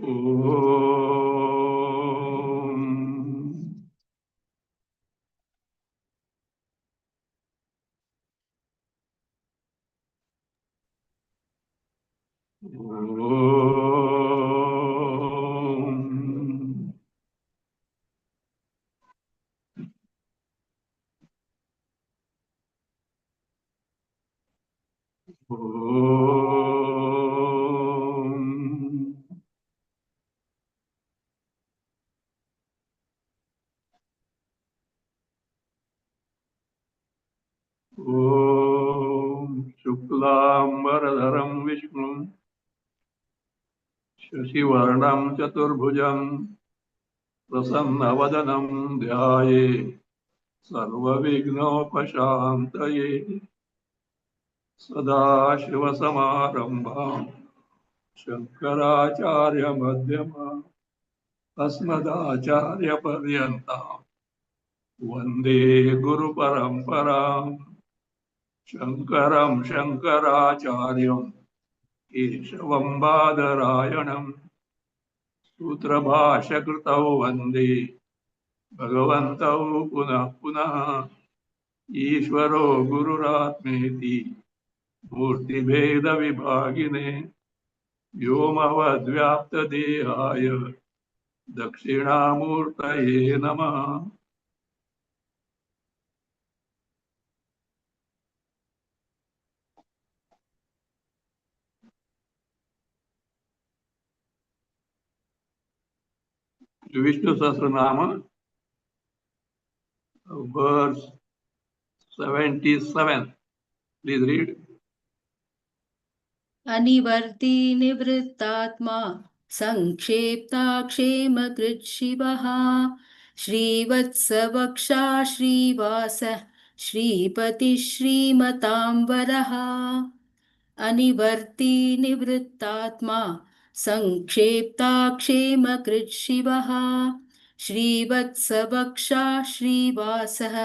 Om. Om. Om. Om Shuklambaradharam Vishnu Shashivarnam Chaturbhujam Prasannavadanam Dhyaye Sarvavighnopashantaye Sadashivasamarambham Shankaracharya Madhyama Asmadacharya Paryantam Vande Guru Paramparam Shankaram Shankaracharyam Keshavam Badarayanam Sutrabhashakritau Vande Bhagavantau Punah Punah Ishvaro Gururatmeti Murtibheda Vibhagine Vyomavadvyapta Dehaya Dakshinamurtaye Namaha. Vishnu Sahasranama, verse 77. Please read. अनिवर्ती निवृत्तात्मा संक्षेप्ताक्षेमकृच्छिवः श्रीवत्सवक्षा श्रीवासः श्रीपतिः श्रीमताम्बरः अनिवर्ती निवृत्तात्मा संक्षेप्ताक्षेमकृच्छिवः श्रीवत्सवक्षा श्रीवासः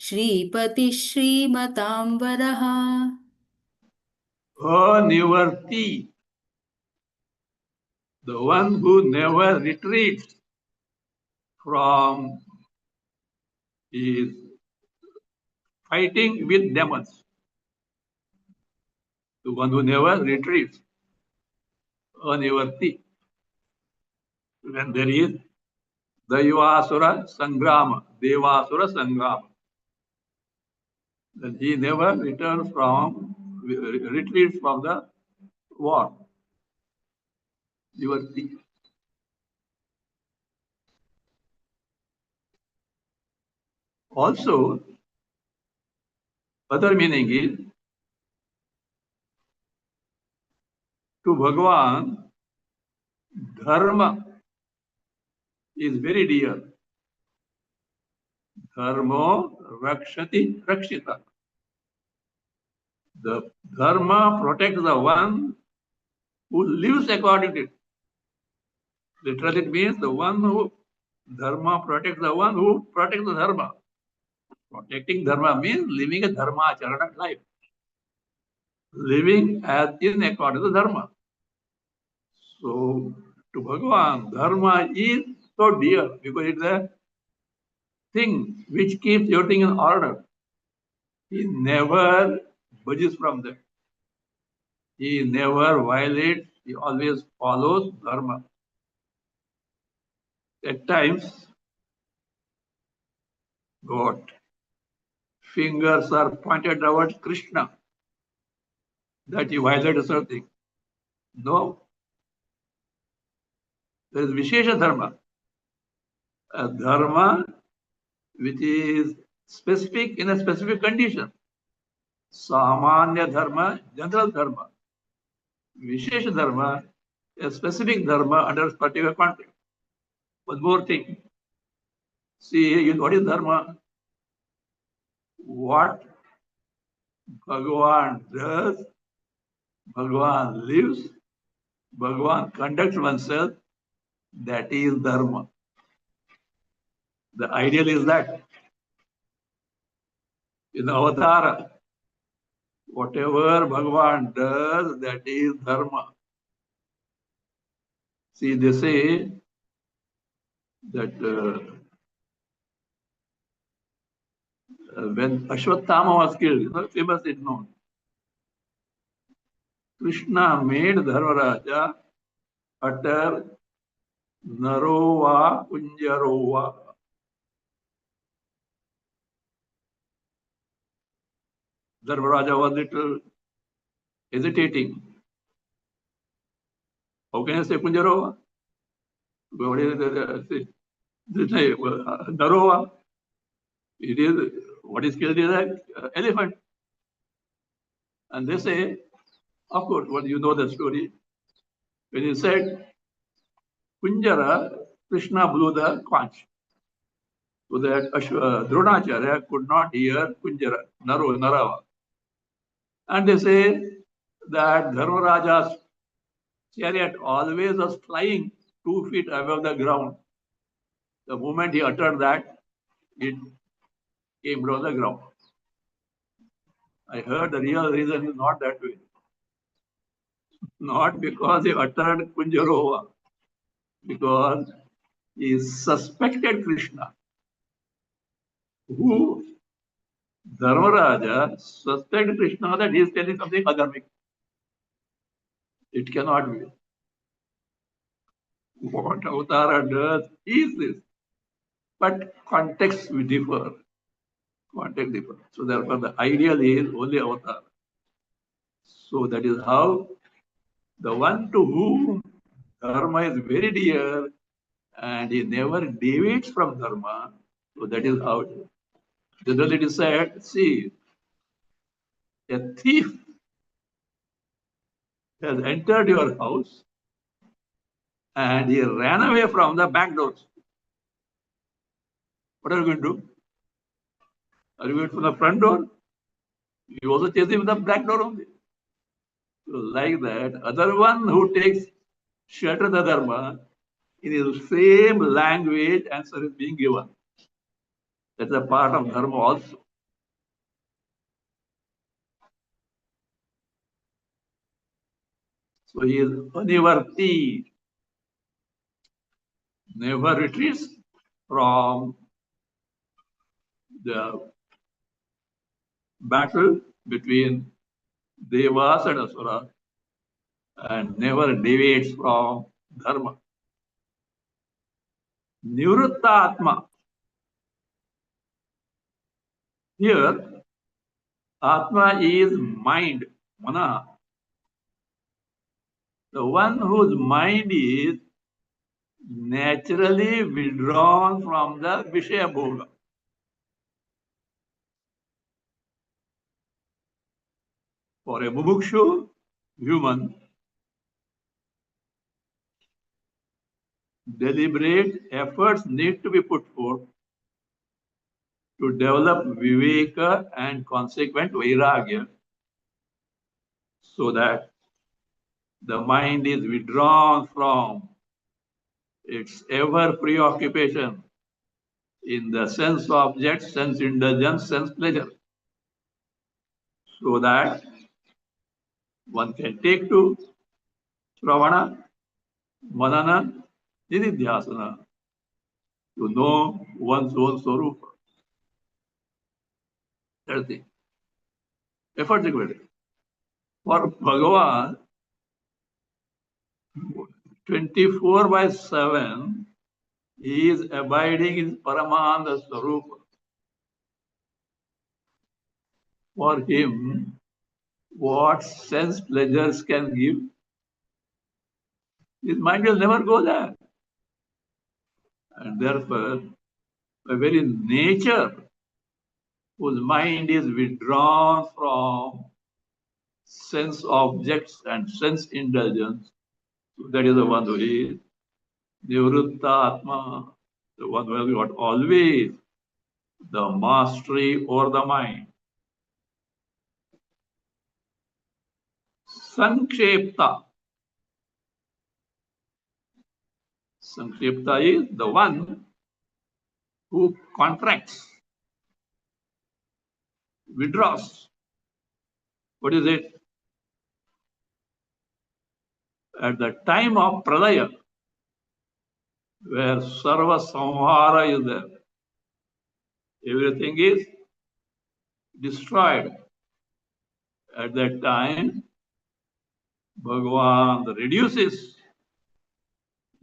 श्रीपतिः श्रीमताम्बरः. Nivarti, the one who never retreats from his fighting with demons. The one who never retreats. Nivarti. When there is Daivasura Sangrama, Devasura Sangrama, then he never retreats from the war. Nivarti. Also, other meaning is to Bhagavan, dharma is very dear. Dharma rakshati rakshita. The dharma protects the one who lives according to it. Literally, it means the one who dharma protects the one who protects the dharma. Protecting dharma means living a dharma acharana life. Living as in according to the dharma. So, to Bhagavan, dharma is so dear because it's a thing which keeps everything in order. He never budges from that. He never violates, he always follows dharma. At times, God, fingers are pointed towards Krishna, that he violated something. No. There is Vishesha Dharma. A dharma which is specific in a specific condition. Samanya Dharma, general Dharma. Vishesha Dharma, a specific Dharma under a particular context. One more thing. See, what is Dharma? What Bhagavan does, Bhagavan lives, Bhagavan conducts oneself, that is Dharma. The ideal is that in Avatara, whatever Bhagavan does, that is Dharma. See, they say that when Ashwatthama was killed, famous is known. Krishna made Dharmaraja utter Narova Kunjarova. Dharmaraja was little hesitating. How can I say Kunjarova? What is it? Narova. It is what is killed is an elephant. And they say, of course, what you know the story. When he said Kunjara, Krishna blew the conch. So that Dronacharya could not hear Kunjara, Narava. And they say that Dharmaraja's chariot always was flying 2 feet above the ground. The moment he uttered that, it came down the ground. I heard the real reason is not that way. Not because he uttered Kunjarova, because he suspected Krishna, who Dharmaraja suspected Krishna that he is telling something adharmic. It cannot be. What Avatara does is this. But context will differ. Context differ. So therefore the ideal is only Avatar. So that is how the one to whom Dharma is very dear and he never deviates from Dharma. So that is how generally it is said, see, a thief has entered your house and he ran away from the back doors. What are you going to do? Are you going from the front door? You also chase him with the back door only. So like that, other one who takes shelter the Dharma, in his same language, answer is being given. That's a part of Dharma also. So he is anivarti, never retreats from the battle between Devas and Asuras and never deviates from Dharma. Nivritta Atma. Here, Atma is mind, mana. The one whose mind is naturally withdrawn from the Vishaya Bhoga. For a mumukshu human, deliberate efforts need to be put forth to develop viveka and consequent vairagya so that the mind is withdrawn from its ever preoccupation in the sense object, sense indulgence, sense pleasure, so that one can take to Shravana, Manana, Nididhyasana to know one's own Swarupa. That's the effort required. For Bhagavan, 24/7, he is abiding in Paramananda Swarupa. For him, what sense pleasures can give, his mind will never go there. And therefore, by very nature, whose mind is withdrawn from sense objects and sense indulgence, so that is the one who is Nivritta Atma, the one who has got always the mastery over the mind. Sankshepta. Sankshepta is the one who contracts, withdraws. What is it? At the time of pralaya, where Sarva Samhara is there. Everything is destroyed. At that time, Bhagavan reduces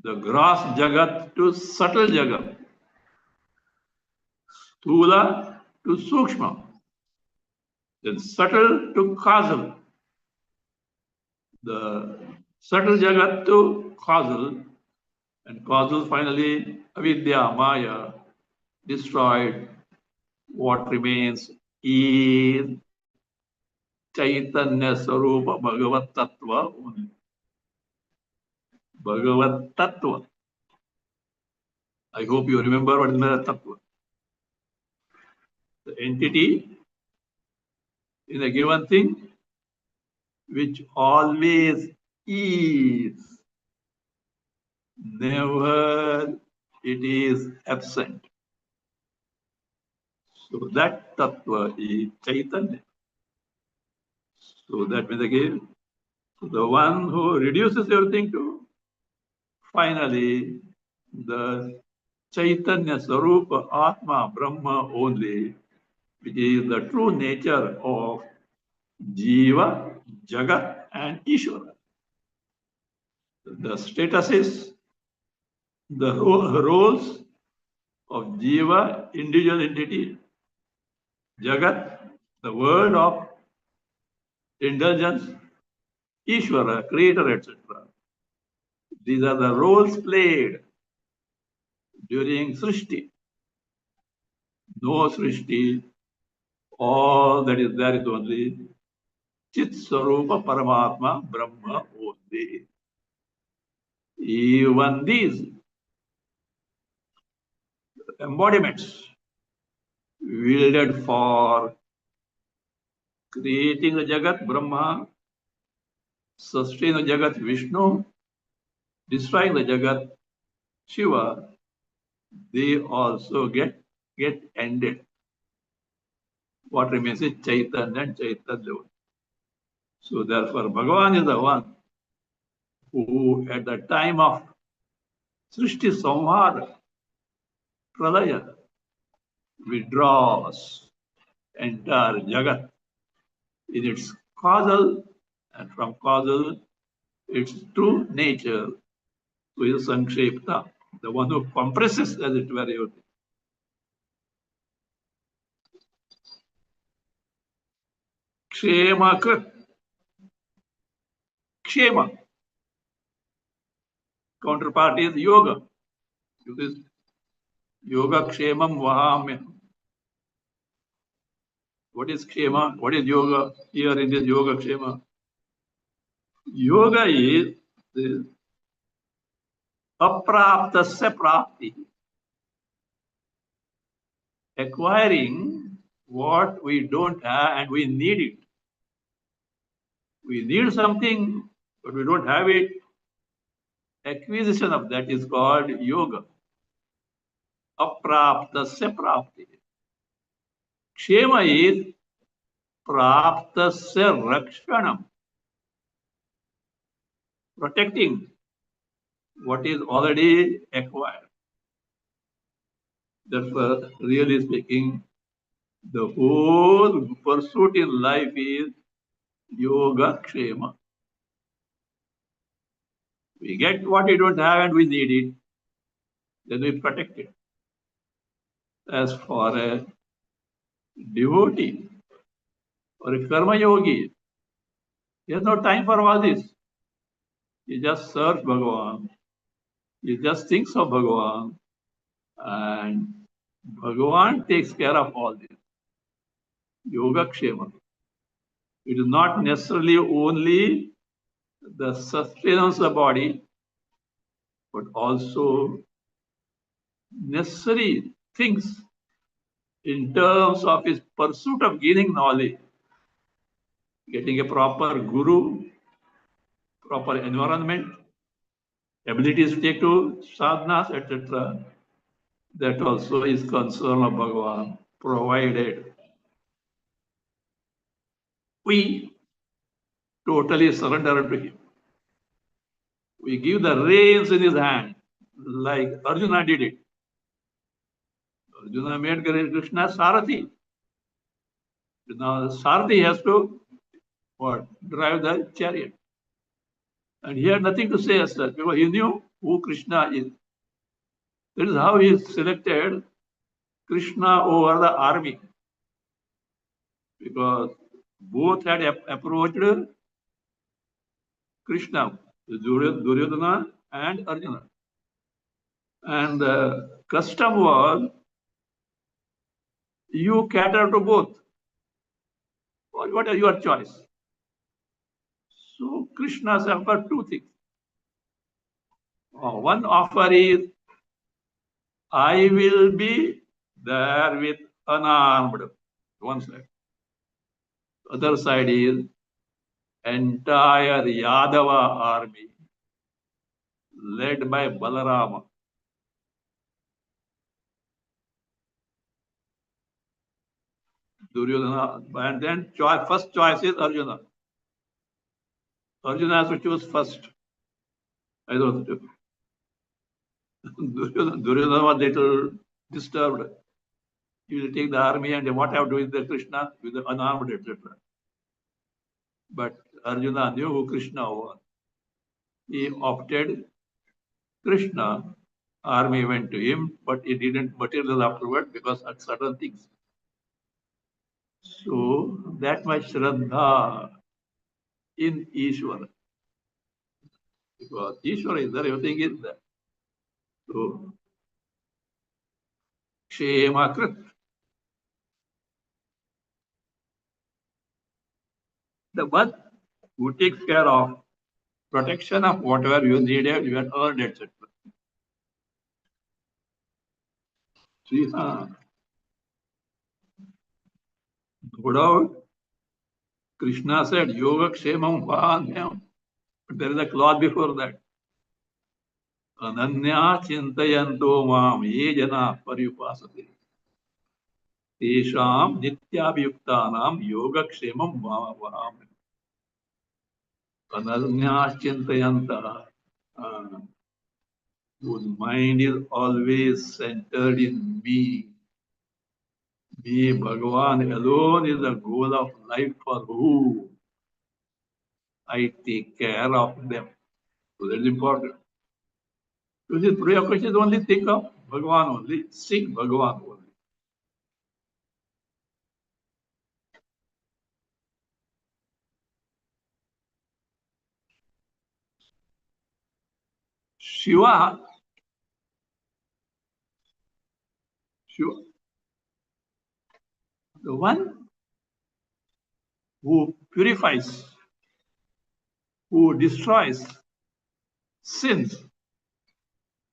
the gross Jagat to subtle Jagat, Sthula to Sukshma, then subtle to causal, the subtle Jagat to causal, and causal finally Avidya, Maya, destroyed. What remains is Chaitanya Sarupa Bhagavat Tattva only. Bhagavat Tattva. I hope you remember what is the Tattva. The entity in a given thing which always is, never it is absent. So that Tattva is Chaitanya. So that means again, the one who reduces everything to finally the Chaitanya Sarupa Atma Brahma only, which is the true nature of Jiva, Jagat and Ishvara. The statuses, the roles of Jiva, individual entity, Jagat, the world of indulgence, Ishvara, creator, etc. These are the roles played during Srishti. No Srishti, all that is there is only Chit Sarupa Paramatma Brahma only. Even these embodiments wielded for creating the Jagat Brahma, sustaining the Jagat Vishnu, destroying the Jagat Shiva, they also get ended. What remains is Chaitanya and Chaitanya. So therefore, Bhagavan is the one who at the time of Srishti Samhara, Pralaya, withdraws entire Jagat in its causal, and from causal, its true nature, to is Sankshepta, the one who compresses, as it were, everything. Kshema Krit. Kshema. Counterpart is Yoga. This Yoga Kshemam Vahamya. What is Kshema? What is Yoga? Here in this Yoga Kshema. Yoga is the apraptasya prapti. Acquiring what we don't have and we need it. We need something, but we don't have it. Acquisition of that is called yoga. Apraptasya prapti. Kshema is praptasya rakshanam. Protecting what is already acquired. Therefore, really speaking, the whole pursuit in life is yoga kshema. We get what we don't have and we need it, then we protect it. As for a devotee or a karma yogi, he has no time for all this. He just serves Bhagavan. He just thinks of Bhagavan, and Bhagavan takes care of all this. Yoga kshema. It is not necessarily only the sustenance of the body, but also necessary things in terms of his pursuit of gaining knowledge, getting a proper guru, proper environment, abilities to take to sadhanas, etc. That also is concern of Bhagavan, provided we totally surrender to him. We give the reins in his hand. like Arjuna did it. Arjuna made Krishna Sarathi. Now Sarathi has to what? Drive the chariot. And he had nothing to say as such because he knew who Krishna is. That is how he selected Krishna over the army. Because both had approached Krishna, Duryodhana and Arjuna. And the custom was you cater to both. What are your choice? So Krishna offered two things. One offer is I will be there with unarmed. One side. Other side is entire Yadava army led by Balarama. Duryodhana, and then first choice is Arjuna. Arjuna has to choose first. I don't know. Duryodhana was little disturbed. He will take the army and what have to do with the Krishna with the unarmed, etc. But Arjuna knew who Krishna was. He opted Krishna. Army went to him, but he didn't materialize afterward because of certain things. So that much Shraddha in Ishvara. Because Ishvara is there, everything is there. So Kshema Krit. The one who takes care of protection of whatever you needed, you had earned, etc. See, no doubt, Krishna said, Yoga Kshemam Vanyam. But there is a clause before that. Ananya Chintayanto Mam Ye Jana Paripasati. Tesham Nityabhyuktanam Yoga Kshemam Vam. Ananya Chintayanta. Whose mind is always centered in me. Me, Bhagavan alone is the goal of life for who I take care of them. So that is important. So this prayer question is only think of Bhagavan only, sing Bhagavan only. Shiva, the one who purifies, who destroys sins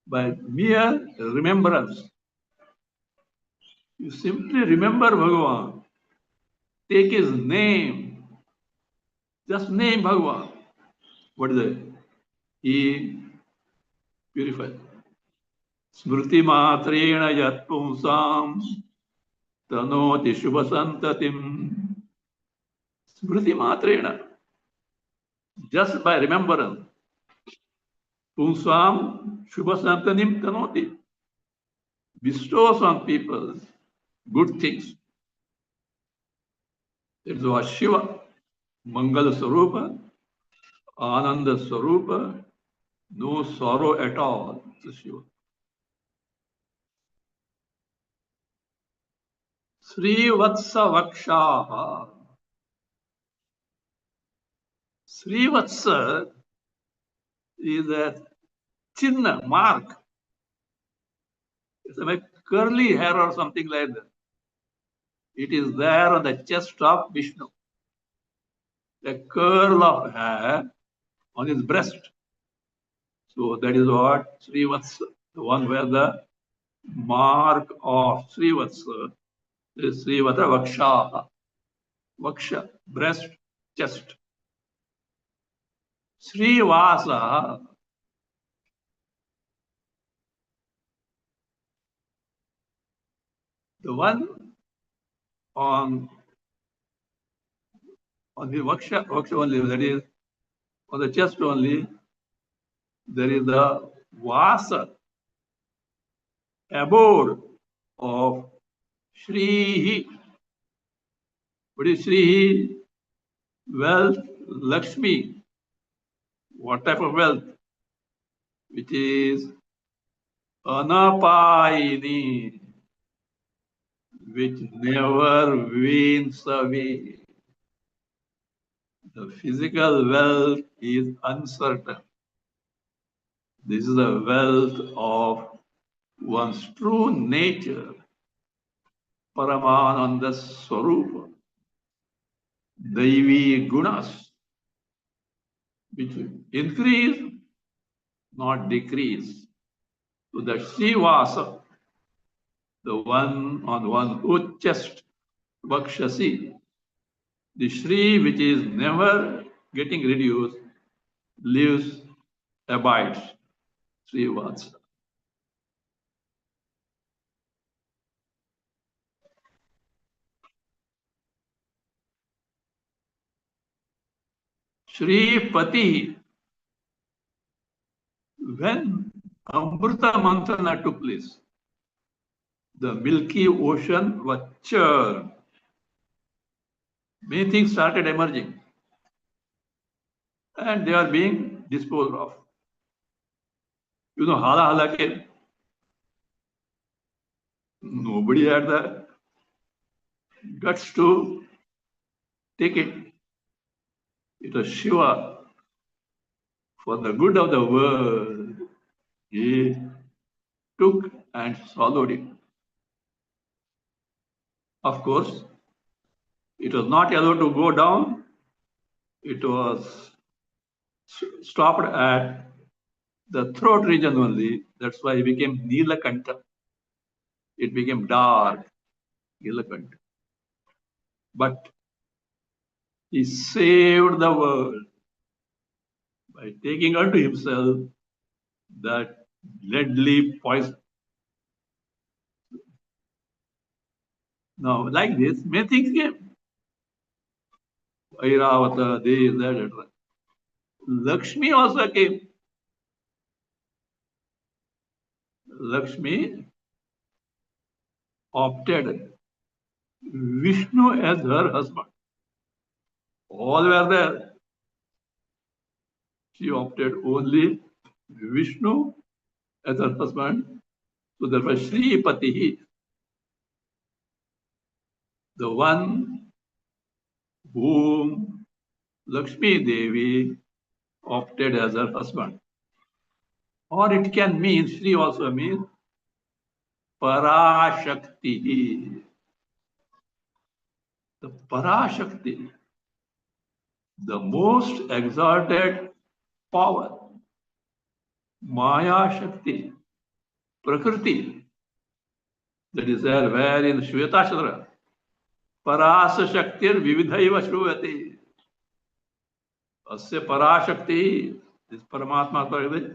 by mere remembrance. You simply remember Bhagavan, take his name, just name Bhagavan. What is it? He purifies. Smriti matrena yat pumsam tanoti shubha santatim. Smriti matrena, just by remembrance. Pumsam shubha santatim tanoti. Bestows on people good things. It was Shiva, Mangala Swarupa, Ananda Swarupa, no sorrow at all. It's Shiva. Sri Vatsa Vakshaha. Sri Vatsa is a chinna, mark. It's like curly hair or something like that. It is there on the chest of Vishnu. The curl of hair on his breast. So that is what Sri Vatsa, the one where the mark of Sri Vatsa is Sri Vata Vaksha. Vaksha, breast, chest. Sri Vasa, the one on the Vaksha only, that is on the chest only, there is the Vasa, abode of Shri. What is Shri? Wealth, Lakshmi. What type of wealth? Which is Anapayini, which never wanes away. The physical wealth is uncertain. This is the wealth of one's true nature, Paramananda Swarupa, Daivi Gunas, which increase, not decrease. So the Srivasa, the one on one chest, Vakshasi, the Shri which is never getting reduced, lives, abides, Srivasa. Shri Pati, when Amrita Mantana took place, the milky ocean was churned. Many things started emerging and they are being disposed of. You know, hala hala ke, nobody had the guts to take it. It was Shiva for the good of the world. He took and swallowed it. Of course, it was not allowed to go down. It was stopped at the throat region only. That's why it became Nilakanta. It became dark, Nilakanta. But he saved the world by taking unto himself that deadly poison. Now, like this, many things came. Airavata, this, that, etc. Lakshmi also came. Lakshmi opted Vishnu as her husband. All were there. She opted only Vishnu as her husband. So there was Sri Pati, the one whom Lakshmi Devi opted as her husband. Or it can mean, Sri also means Parashakti. The Parashakti, the most exalted power, Maya Shakti, Prakriti, that is there where in Shvetashatra, Parasa Shaktir Vividhaiva Shruvati. Asya Parashakti, this Paramatma Prakriti,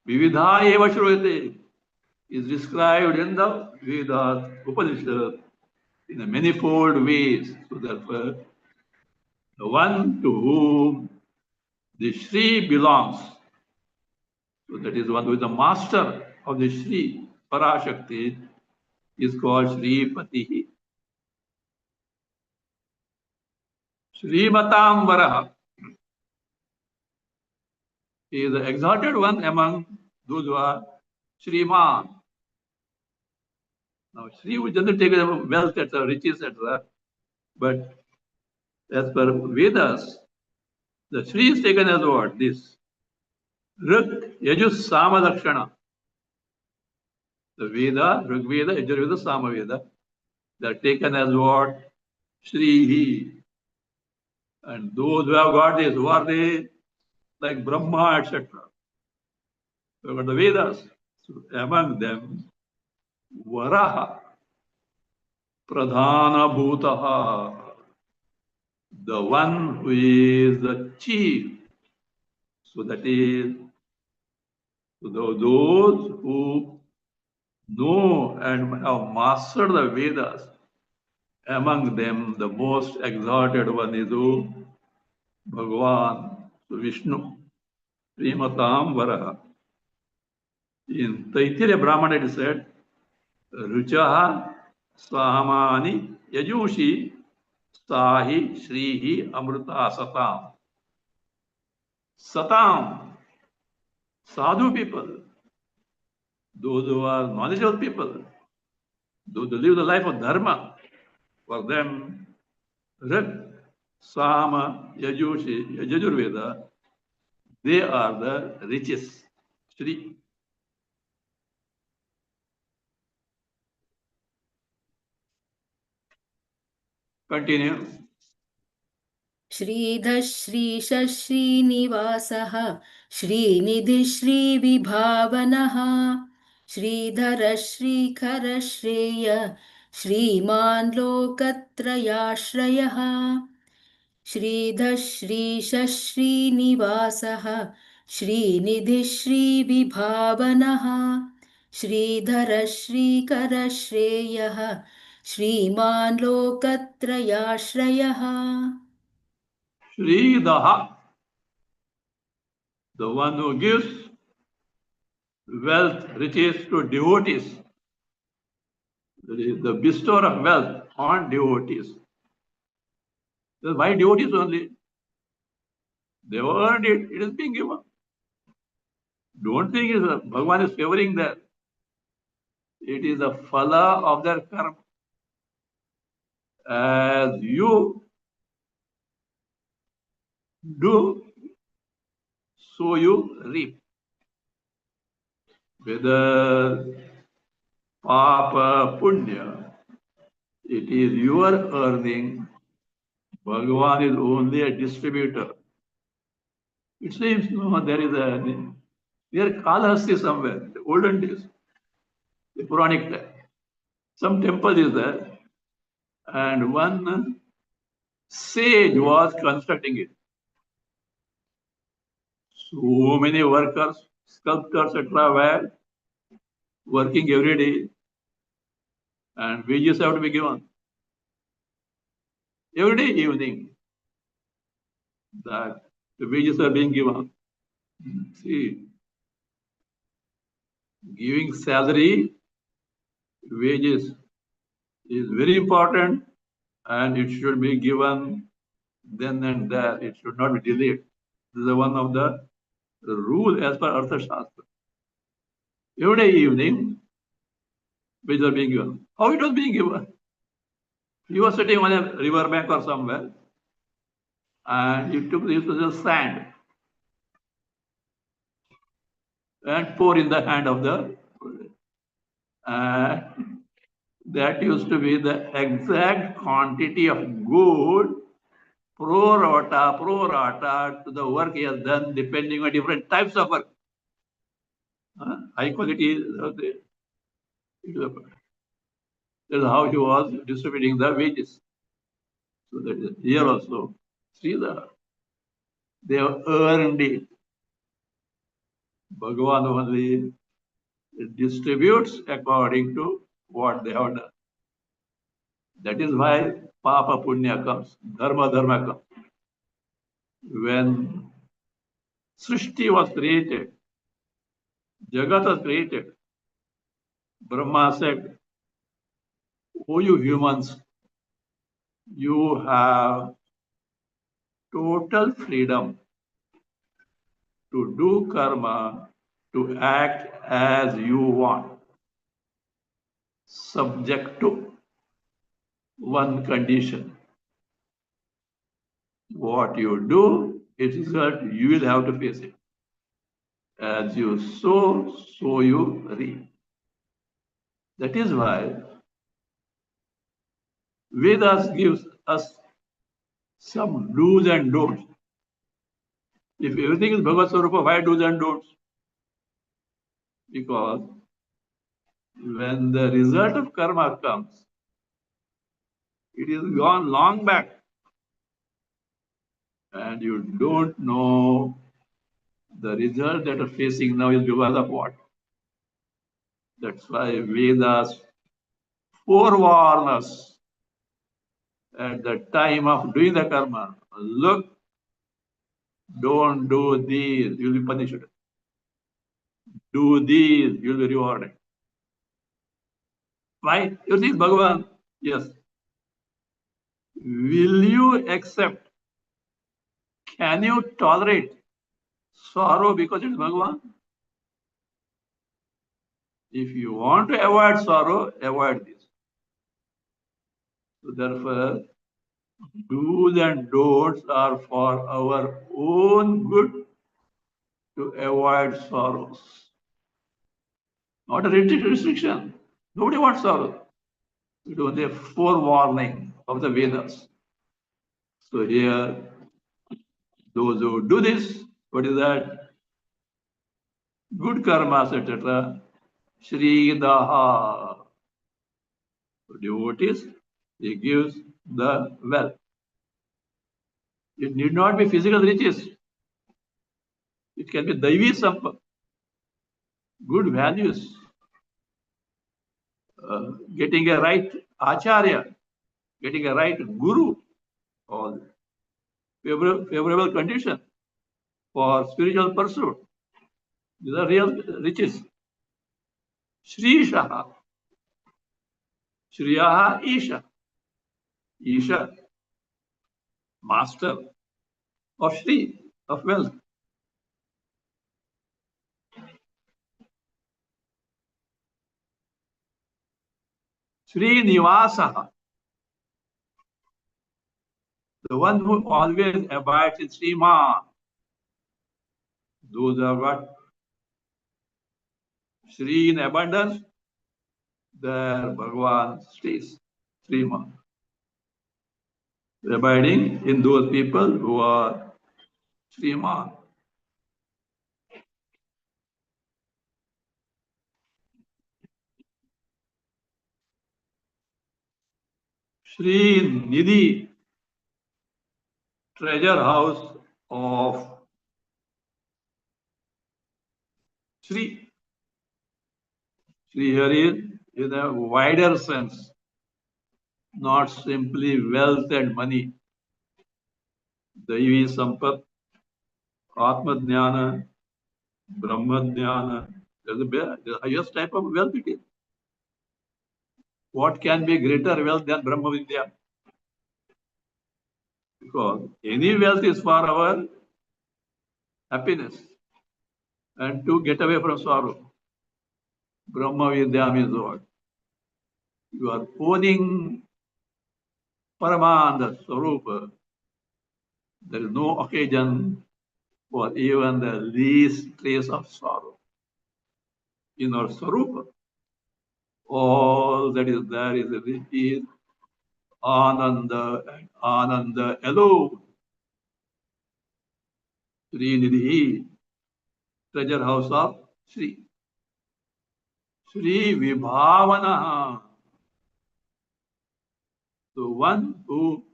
Vividha Eva Shruvati, is described in the Vedas, Upanishad, in a manifold ways. So therefore, the one to whom the Shri belongs, so that is one who is the master of the Shri, Parashakti, is called Shri Pati. Srimatambaraha is the exalted one among those who are Shriman. Now, Shri would generally take wealth, etc., riches, etc. But as per Vedas, the Shri is taken as what? This Rik, Yajus, Sama Lakshana. The Veda, Rig Veda, Yajurveda, Sama Veda, they are taken as what? Shri. And those who have got this, who are they? Like Brahma, etc. We got the Vedas. So among them, Varaha, Pradhana Bhutaha, the one who is the chief. So that is those who know and have mastered the Vedas. Among them, the most exalted one is who? Bhagavan, so Vishnu, Srimatam Varaha. In Taittiriya Brahmana it is said, Ruchaha Samani Yajushi Sahi Shrihi Amruta Satam. Satam, sadhu people, those who are knowledgeable people, those who live the life of dharma, for them, Rig, Sama, Yajushi, Yajurveda, they are the richest. Shri. Continue. श्रीधः श्रीशः श्रीनिवासः श्रीनिधिः श्रीविभावनः श्रीधरः श्रीखरः श्रेय श्रीमान् लोकत्रयाश्रयः श्रीधः श्रीशः श्रीनिवासः श्रीनिधिः श्रीविभावनः श्रीधरः श्रीकरः श्रेयः श्रीमान् लोकत्रयाश्रयः Shridaha, the one who gives wealth, riches to devotees, the bestower of wealth on devotees. Why devotees only? They have earned it, it is being given. Don't think Bhagavan is favoring them. It is the phala of their karma. As you do, so you reap. Whether papa, punya, it is your earning. Bhagavan is only a distributor. It seems no, there is a near Kalahasti somewhere, the olden days, the Puranic time. Some temple is there, and one sage was constructing it. So many workers, sculptors, etc., were working every day, and wages have to be given. Every day evening, that the wages are being given. See, giving salary, wages is very important, and it should be given then and there. It should not be delayed. This is one of the rules as per Arthashastra. Every day evening, wages are being given. How it was being given? You were sitting on a river bank or somewhere, and you took the sand and pour in the hand of the that used to be the exact quantity of gold pro rata to the work he has done, depending on different types of work. High quality, that's how he was distributing the wages. So that is here also. See they have earned it. Bhagavan only distributes according to what they have done. That is why Papa Punya comes, Dharma comes. When Srishti was created, Jagat was created, Brahma said, "Oh, you humans, you have total freedom to do karma, to act as you want, subject to one condition. What you do, it is that you will have to face it. As you sow, so you reap." That is why Vedas gives us some do's and don'ts. If everything is Bhagavad Swarupa, why do's and don'ts? Because when the result of karma comes, it is gone long back, and you don't know the result that are facing now is because of what. That's why Vedas forewarn us at the time of doing the karma. Look, don't do these, you'll be punished. Do these, you'll be rewarded. Why? Everything is Bhagavan. Yes. Will you accept? Can you tolerate sorrow because it's Bhagavan? If you want to avoid sorrow, avoid this. So therefore, do's and don'ts are for our own good to avoid sorrows. Not a restriction. Nobody wants sorrow. It was a forewarning of the Vedas. So here, those who do this, what is that? Good karmas, etc. Shridaha. Devotees, he gives the wealth. It need not be physical riches. It can be Daivi Sampat, good values, getting a right Acharya, getting a right Guru, all favorable condition for spiritual pursuit. These are real riches. Shri Shaha, Shriyaha Isha, Isha, master of Shri, of wealth. Sri Nivasaha, the one who always abides in Sriman. Those are what? Sri in abundance, there Bhagavan stays, Sriman. Abiding in those people who are Sriman. Sri Nidhi, treasure house of Sri. Sri here is in a wider sense, not simply wealth and money. Daivi Sampat, Atma Jnana, Brahma Jnana. There's the highest type of wealth it is. What can be greater wealth than Brahma Vidya? Because any wealth is for our happiness and to get away from sorrow. Brahma Vidya means what? You are owning Paramananda Swarupa. There is no occasion for even the least trace of sorrow. In our Swarupa, all that is there is Ananda and Ananda alone. Sri Nidhi, treasure house of Sri. Sri Vibhavana, the one who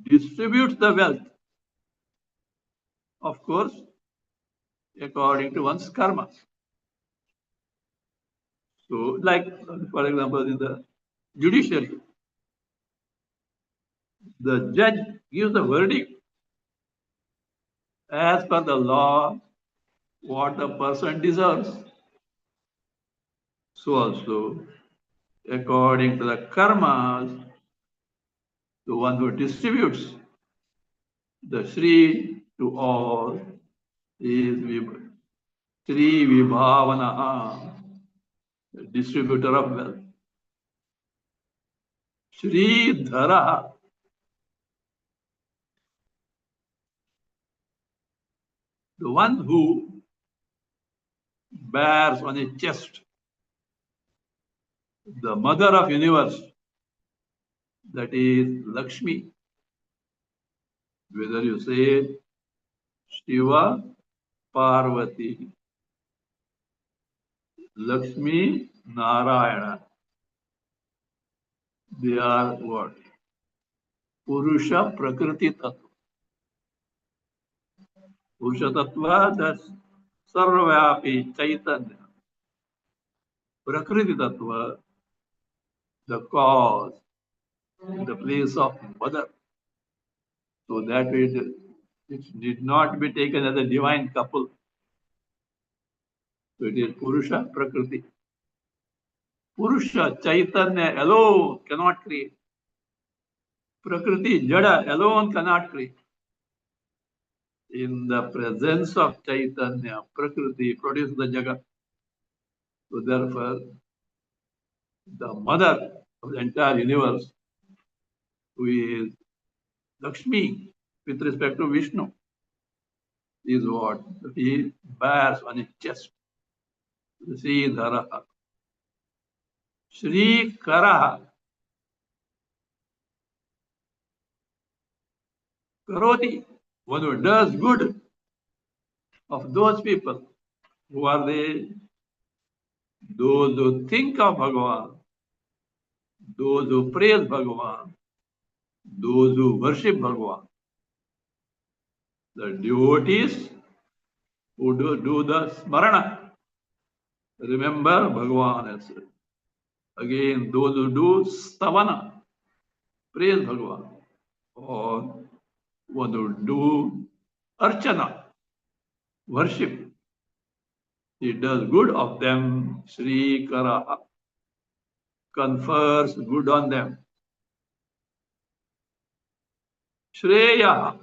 distributes the wealth, of course, according to one's karma. So, like, for example, in the judiciary, the judge gives the verdict as per the law what the person deserves. So also, according to the karmas, the one who distributes the Sri to all is Sri Vibhavana, the distributor of wealth. Sri Dhara, the one who bears on his chest the mother of universe, that is Lakshmi. Whether you say Shiva, Parvati, Lakshmi, Narayana, they are what? Purusha Prakriti Tattva. Purusha Tattva, that's Sarvyapi Chaitanya. Prakriti Tattva, the cause, the place of mother. So that way it did not be taken as a divine couple. So it is Purusha Prakriti. Purusha, Chaitanya alone cannot create. Prakriti, Jada alone cannot create. In the presence of Chaitanya, Prakriti produces the Jagat. So therefore, the mother of the entire universe, who is Lakshmi with respect to Vishnu, is what he bears on his chest. Sridhara. Shri Karaha. Karoti. One who does good of those people. Who are they? Those who think of Bhagavan, those who praise Bhagavan, those who worship Bhagavan. The devotees who do the smarana, remember Bhagavan as well. Again, those who do stavana, praise Bhagavan, or one who do archana, worship. He does good of them. Sri Kara confers good on them. Shreya.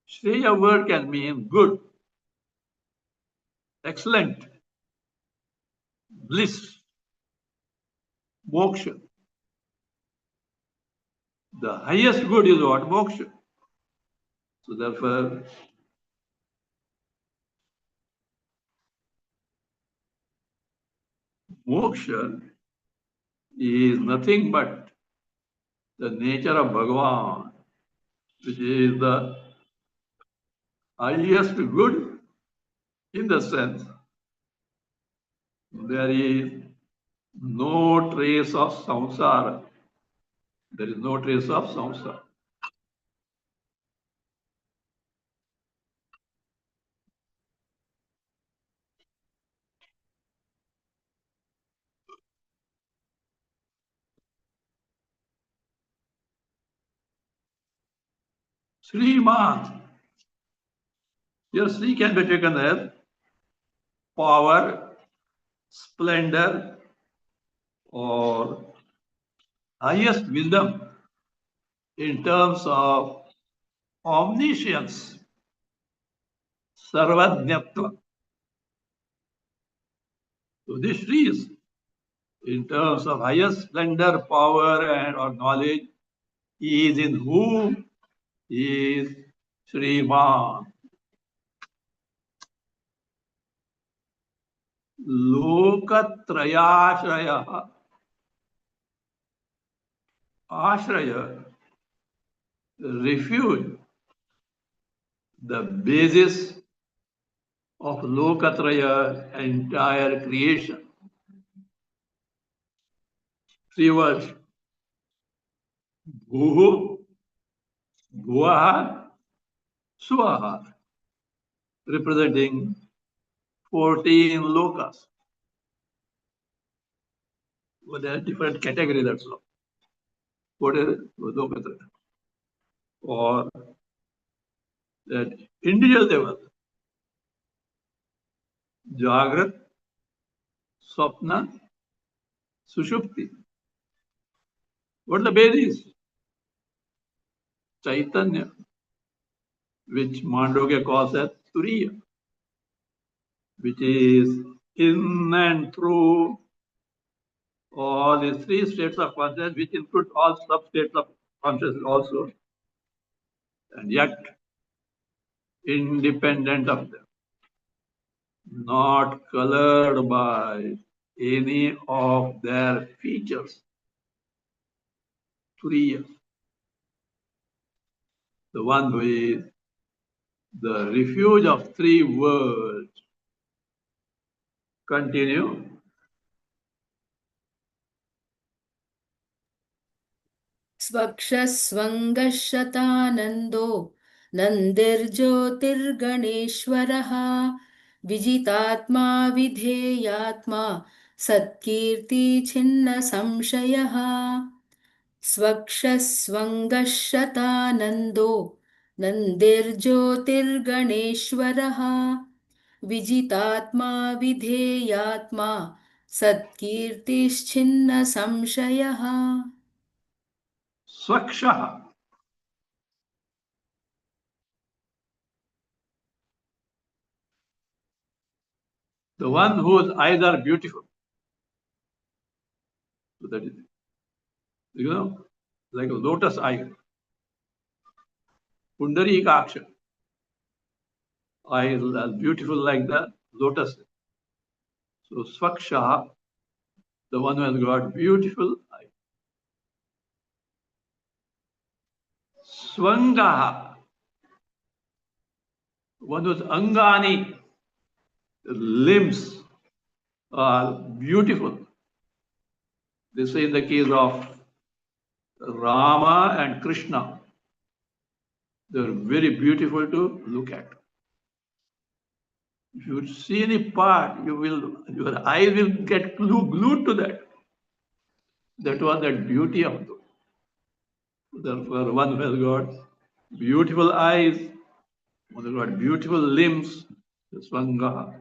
Shreya word can mean good, excellent, bliss, moksha. The highest good is what? Moksha. So therefore, moksha is nothing but the nature of Bhagavan, which is the highest good in the sense there is no trace of samsara. There is no trace of samsara. Sriman. Here Sri can be taken as power, splendor, or highest wisdom in terms of omniscience, sarvajñatva. So this Sri is in terms of highest splendor, power, and or knowledge. He is in whom? He is Sriman. Lokatrayashraya. Ashraya, refuge, the basis of Lokatraya, entire creation. Three words. Bhuhu, Bhuaha, Swaha, representing 14 lokas. Well, there are different categories, that's all. What is Lokatraya? Or that individual level, Jagrat, Swapna, Sushupti. What the basis? Chaitanya, which Mandukya calls as Turiya, which is in and through all these three states of consciousness, which include all sub-states of consciousness also, and yet independent of them, not colored by any of their features. Turiya, the one who is the refuge of three worlds. Continue. स्वक्षस्वङ्गशतानन्दो नन्दिर्ज्योतिर्गणेश्वरः विजितात्मा विधेयात्मा सत्कीर्तिछिन्नसंशयः स्वक्षस्वङ्गशतानन्दो नन्दिर्ज्योतिर्गणेश्वरः विजितात्मा विधेयात्मा सत्कीर्तिश्छिन्न संशयः Swaksha, the one whose eyes are beautiful. So that is, like a lotus eye. Pundarikaksha, eyes are beautiful like the lotus. So Swaksha, the one who has got beautiful eye. Swanga, one whose angani, limbs are beautiful. This is in the case of Rama and Krishna. They are very beautiful to look at. If you see any part, your eyes will get glued to that. That was the beauty of those. Therefore, one who has got beautiful eyes, one who has got beautiful limbs, the Swanga.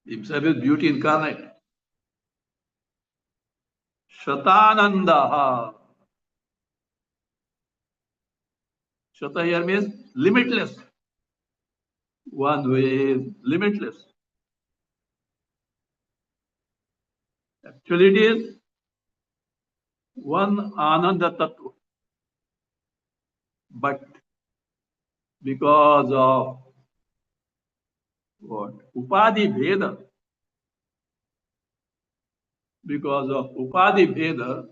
Himself is beauty incarnate. Shatananda. Shata here means limitless. One who is limitless. Actually, it is one Ananda Tattva. But because of what? Upadhi Bheda. Because of Upadhi Bheda,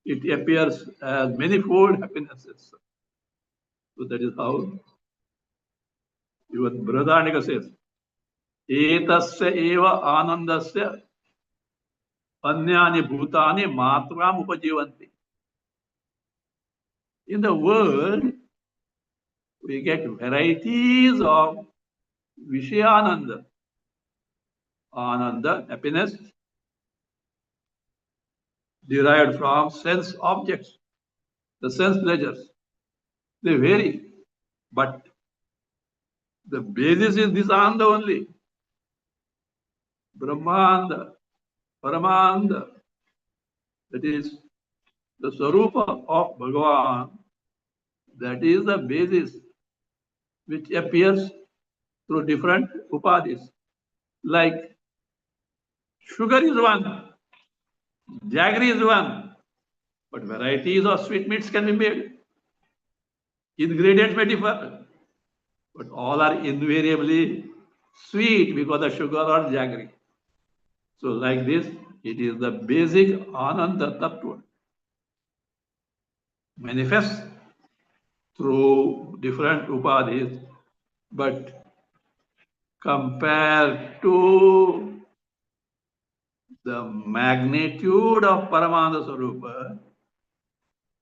it appears as manifold happinesses. So that is how even Brihadaranyaka says, Etasya eva anandasya anyani bhutani matram upajivanti. In the world, we get varieties of Vishayananda. Ananda, happiness, derived from sense objects, the sense pleasures. They vary, but the basis is this Ananda only. Brahmanda, Paramanda, that is the Swarupa of Bhagavan, that is the basis which appears through different upadhis. Like sugar is one, jaggery is one, but varieties of sweetmeats can be made. Ingredients may differ, but all are invariably sweet because of sugar or jaggery. So like this, it is the basic Ananda Tattva. Manifests through different upadhis, but compared to the magnitude of Paramananda Swarupa,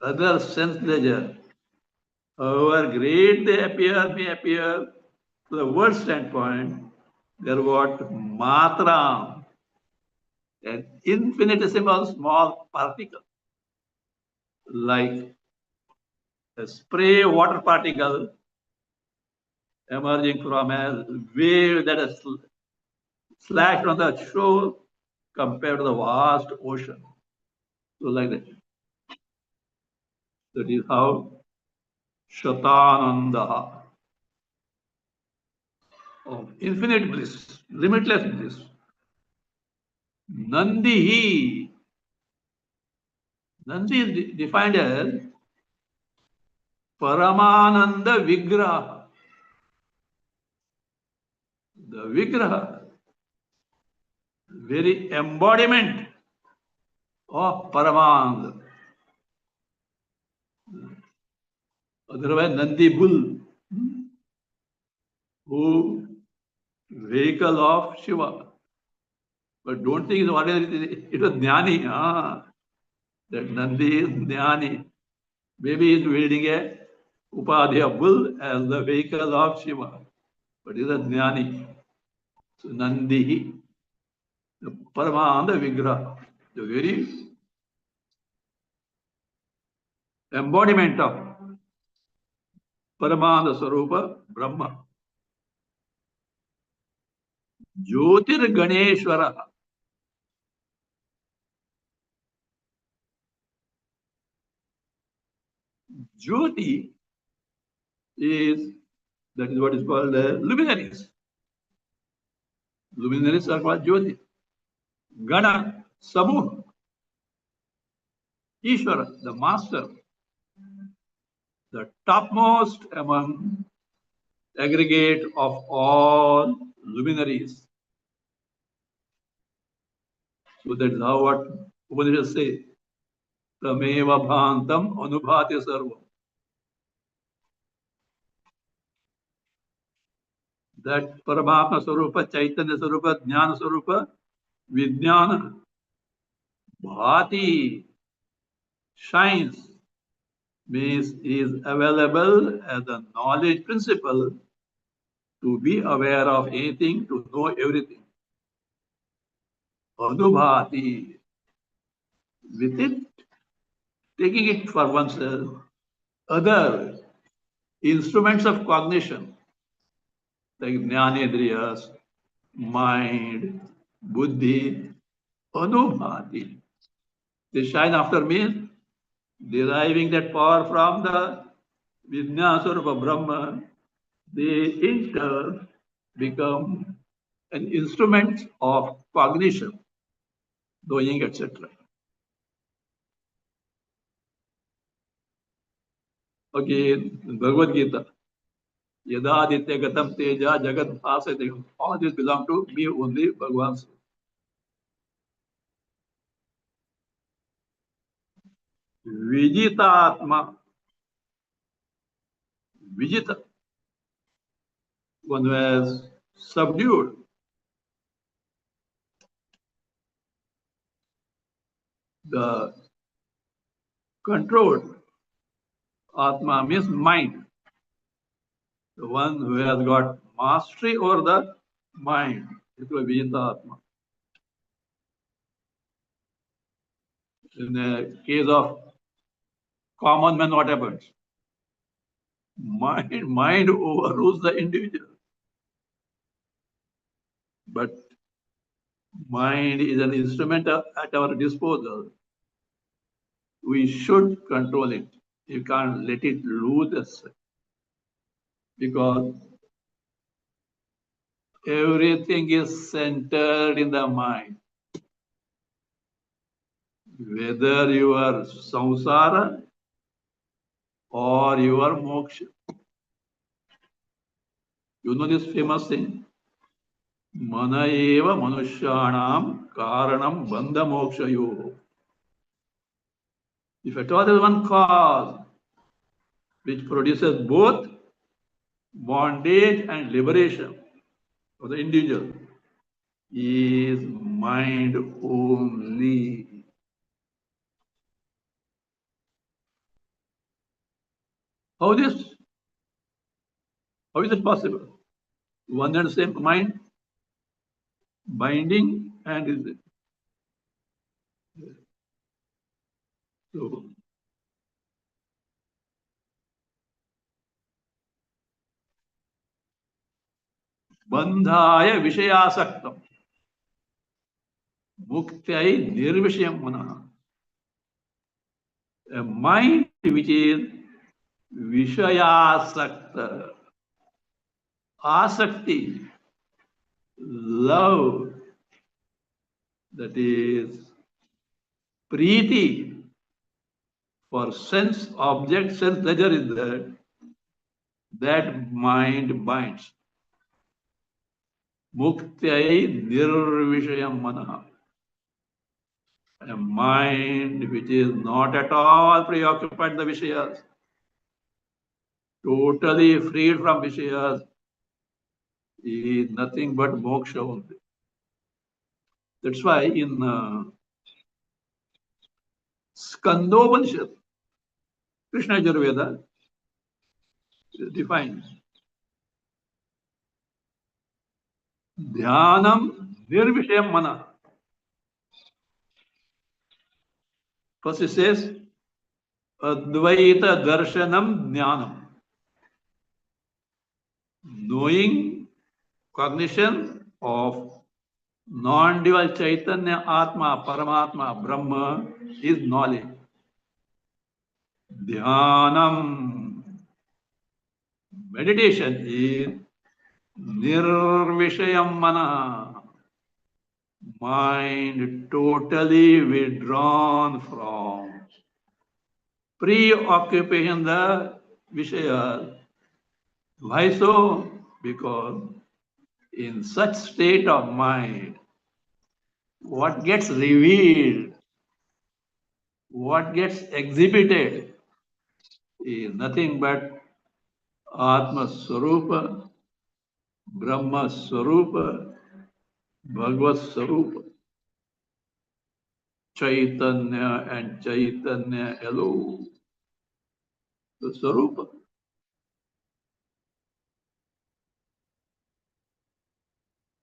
other sense pleasure, however great they may appear to the world standpoint, they are what? Matram, an infinitesimal small particle, like a spray water particle emerging from a wave that is slashed on the shore compared to the vast ocean. So like that. That is how Shatananda of infinite bliss, limitless bliss. Nandihi. Nandi is defined as Paramananda Vigraha. The Vigraha, very embodiment of Paramananda. Otherwise, Nandi Bull, who vehicle of Shiva. But don't think it's ordinary, it was Jnani. That Nandi is Jnani. Maybe he's wielding a Upadhyaya bull as the vehicle of Shiva. But he's a Jnani. So Nandi, the Paramananda Vigraha, the very embodiment of Paramananda Swarupa Brahma. Jyotirganeshwara. Jyoti is, that is what is called luminaries. Luminaries are called Jyoti. Gana, Samuh, Ishvara, the master, the topmost among aggregate of all luminaries. So that is how what Upanishads say. Tameva bhantam anubhati sarvam. That Paramatma Sarupa, Chaitanya Sarupa, Jnana Sarupa, Vijnana, Bhati, shines, means is available as a knowledge principle to be aware of anything, to know everything. Anubhati, with it, taking it for oneself, other instruments of cognition, like Jnanedriyas, mind, buddhi, anubhati. They shine after me, deriving that power from the Vijnana of Brahma. They in turn become an instrument of cognition, knowing, etc. Again, Bhagavad Gita, Yada Aditya Gatam Teja Jagat Bhasate, all this belong to me only, Bhagavan. Vijita Atma, Vijita, one who has subdued the controlled. Atma means mind, the one who has got mastery over the mind. It will be Vijita Atma. In the case of common man, what happens? Mind overrules the individual. But mind is an instrument at our disposal. We should control it. You can't let it lose us, because everything is centered in the mind. Whether you are samsara or you are moksha. You know this famous thing? Mana eva manushyanam karanam bandha mokshayo. If at all there is one cause which produces both bondage and liberation for the individual, is mind only. How is it possible? One and the same mind binding and is it? So bandhaya vishayasaktam muktyai nirvishayam manah. A mind which is vishayasakta, asakti, love, that is preeti for sense object, sense pleasure is there, that mind binds. Muktyai nirvishayam manah. A mind which is not at all preoccupied with the Vishayas, totally freed from Vishayas, is nothing but moksha only. That's why in Skandopanishad, Krishna Yajurveda defines Dhyanam Nirvishayam Mana. First it says Advaita Darshanam Jnanam. Knowing, cognition of non-dual Chaitanya Atma, Paramatma, Brahma is knowledge. Dhyanam, meditation is Nirvishayam Mana, mind totally withdrawn from preoccupation the Vishaya. Why so? Because in such state of mind, what gets revealed, what gets exhibited is nothing but Atma Swarupa, Brahma Swarupa, Bhagavad Swarupa, Chaitanya and Chaitanya alone. The Swarupa.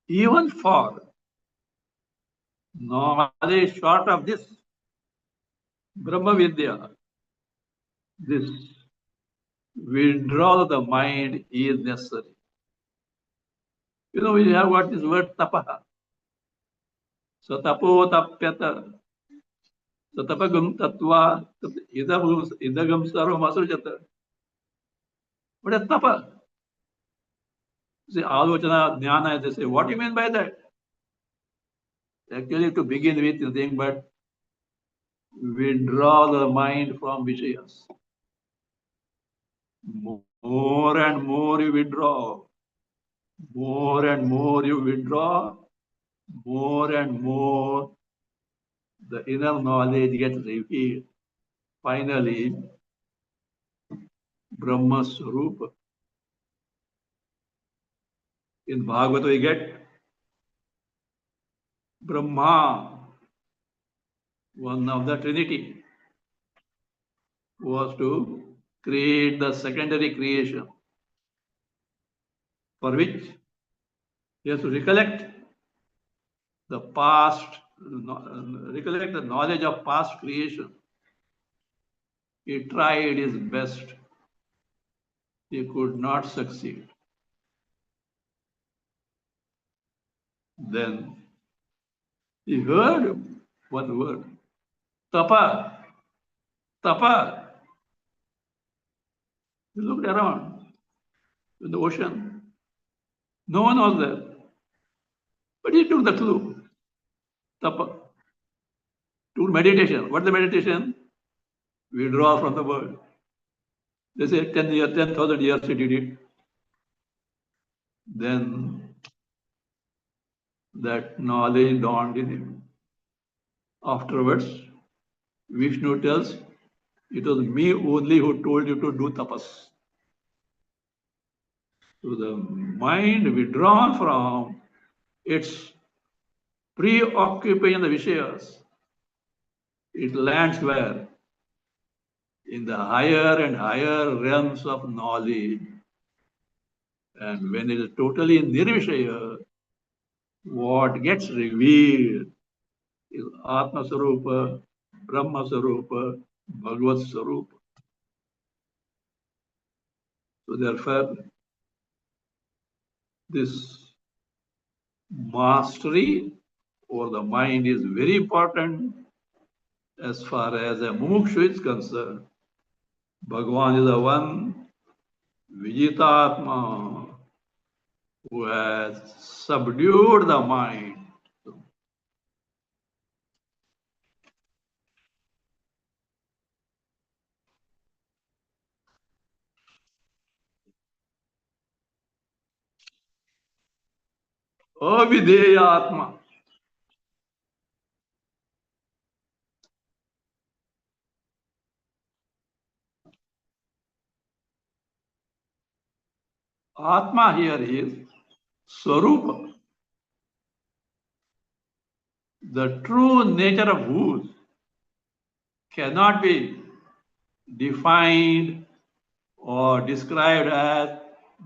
Even for knowledge short of this Brahma Vidya, this withdrawal of the mind is necessary. You know, we have got this word tapaha. Satapo tapyata. Satapagam tatva. Idagam sarvam asrujata. What is tapa? Say, alochana, jnana, they say, what do you mean by that? Actually, to begin with, nothing but withdraw the mind from Vishayas. More and more you withdraw. More and more you withdraw. More and more the inner knowledge gets revealed. Finally, Brahma Swarupa. In Bhagavata, we get Brahma, one of the Trinity, was to create the secondary creation, for which he has to recollect the past, recollect the knowledge of past creation. He tried his best. He could not succeed. Then he heard one word, Tapa, Tapa. He looked around in the ocean. No one was there. But he took the clue. Tapa. To meditation. What is the meditation? Withdraw from the world. They say 10,000 years he did it. Then that knowledge dawned in him. Afterwards, Vishnu tells, it was me only who told you to do tapas. So the mind withdrawn from its preoccupation the Vishayas, it lands where? In the higher and higher realms of knowledge. And when it is totally nirvishaya, what gets revealed is Atma Sarupa, Brahma Sarupa, Bhagavad Sarupa. So therefore, this mastery over the mind is very important as far as a mumukshu is concerned. Bhagavan is the one, Vijitatma, who has subdued the mind. Avideya Atma. Atma here is Swarupa, the true nature of whose cannot be defined or described as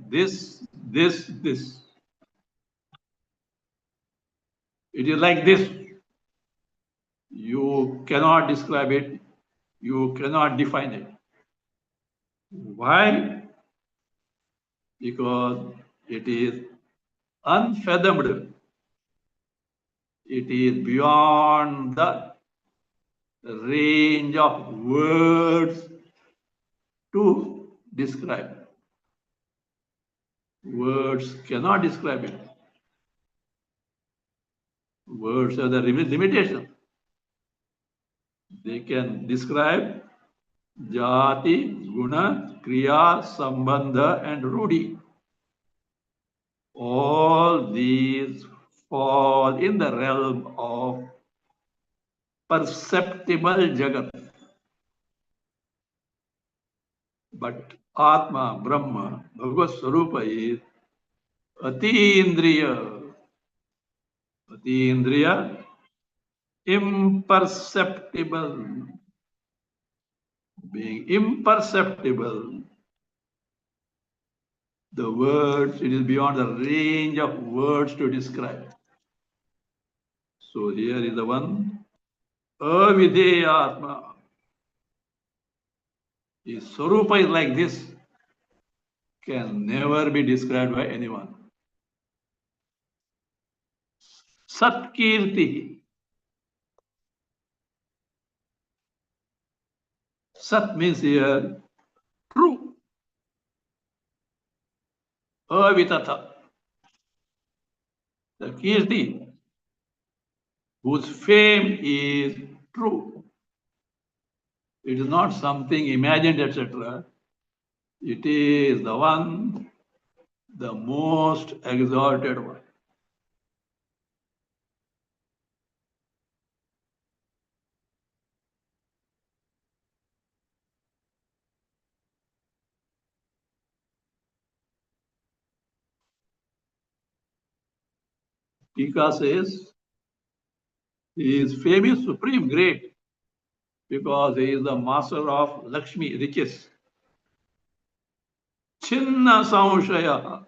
this, this, this. It is like this. You cannot describe it. You cannot define it. Why? Because it is unfathomed. It is beyond the range of words to describe. Words cannot describe it. Words have the limitation. They can describe jati, guna, kriya, sambandha, and rudi. All these fall in the realm of perceptible jagat. But Atma, Brahma, Bhagavad Swarupa is Atindriya. Atindriya, imperceptible. Being imperceptible, the words, it is beyond the range of words to describe. So here is the one, Avideya Atma. His Swarupa is like this, can never be described by anyone. Satkirti. Sat means here true. Avitata. The Kirti, whose fame is true. It is not something imagined, etc. It is the one, the most exalted one. Tika says, his fame is supreme, great, because he is the master of Lakshmi, riches. Chinna Samshaya.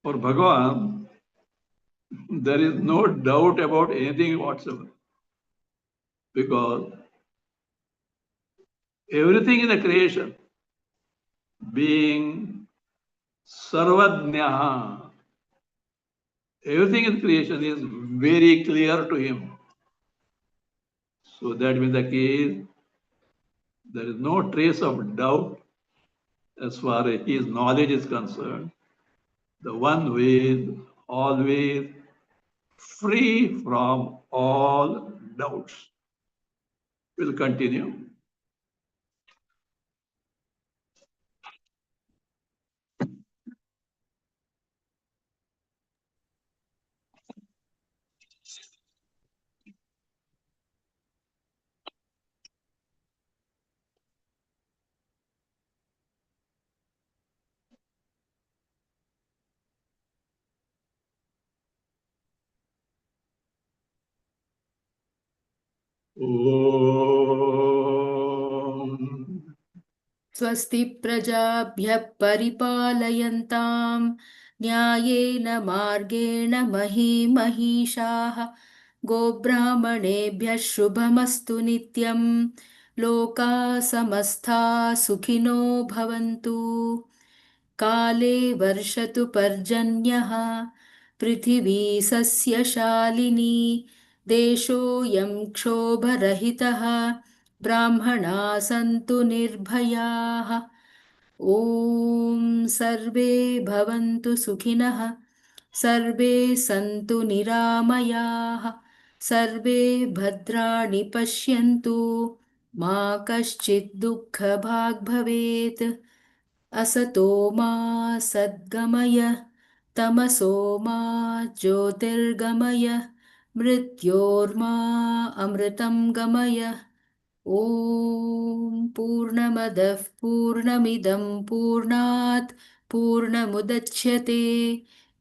For Bhagavan, there is no doubt about anything whatsoever. Because everything in the creation, being Sarvadnya, everything in creation is very clear to him. So that means the case, there is no trace of doubt as far as his knowledge is concerned. The one who is always free from all doubts. We'll continue. Om. स्वस्ति प्रजाभ्यः परिपालयन्तां न्यायेन मार्गेण महीमहीषाः गोब्राह्मणेभ्यः शुभमस्तु नित्यं लोकाः समस्ताः सुखिनो भवन्तु काले वर्षतु पर्जन्यः पृथिवी सस्यशालिनी देशोऽयं क्षोभरहितः ब्राह्मणाः सन्तु निर्भयाः ॐ सर्वे भवन्तु सुखिनः सर्वे सन्तु निरामयाः सर्वे भद्राणि पश्यन्तु मा कश्चित् दुःखभाग् भवेत् असतो मा सद्गमय तमसो मा ज्योतिर्गमय मृत्योर्मा अमृतं गमय ॐ पूर्णमदः पूर्णमिदं पूर्णात् पूर्णमुदच्यते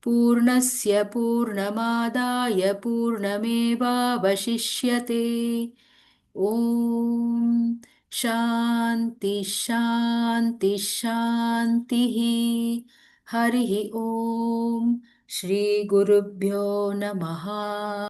पूर्णस्य पूर्णमादाय पूर्णमेवावशिष्यते ॐ शान्ति शान्ति शान्तिः हरिः ॐ श्रीगुरुभ्यो नमः